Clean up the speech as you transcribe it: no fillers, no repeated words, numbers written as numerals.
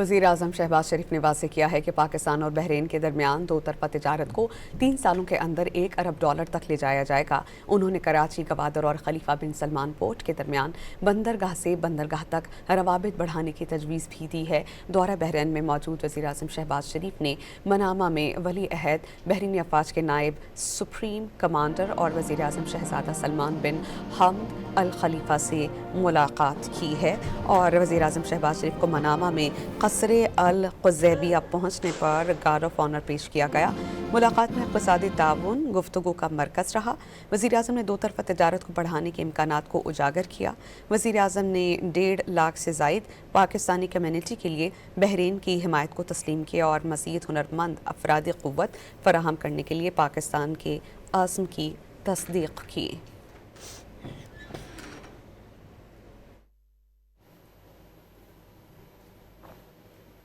وزیر اعظم شہباز شریف نے واضح کیا ہے کہ پاکستان اور بحرین کے درمیان دو طرفہ تجارت کو 3 سالوں کے اندر $1 ارب تک لے جایا جائے گا۔ انہوں نے کراچی، گوادر اور خلیفہ بن سلمان پورٹ کے درمیان بندرگاہ سے بندرگاہ تک روابط بڑھانے کی تجویز بھی دی ہے۔ دورہ بحرین میں موجود وزیر اعظم شہباز شریف نے منامہ میں ولی عہد بحرینی افواج کے نائب سپریم کمانڈر اور وزیر اعظم شہزادہ سلمان بن حمد الخلیفہ سے ملاقات کی ہے اور وزیر اعظم شہباز شریف کو منامہ میں قصر القضیبیہ پہنچنے پر گارڈ آف آنر پیش کیا گیا۔ ملاقات میں اقتصادی تعاون گفتگو کا مرکز رہا۔ وزیر اعظم نے دو طرفہ تجارت کو بڑھانے کے امکانات کو اجاگر کیا۔ وزیر اعظم نے 1.5 لاکھ سے زائد پاکستانی کمیونٹی کے لیے بحرین کی حمایت کو تسلیم کیا اور مزید ہنرمند افرادی قوت فراہم کرنے کے لیے پاکستان کے عزم کی تصدیق کی۔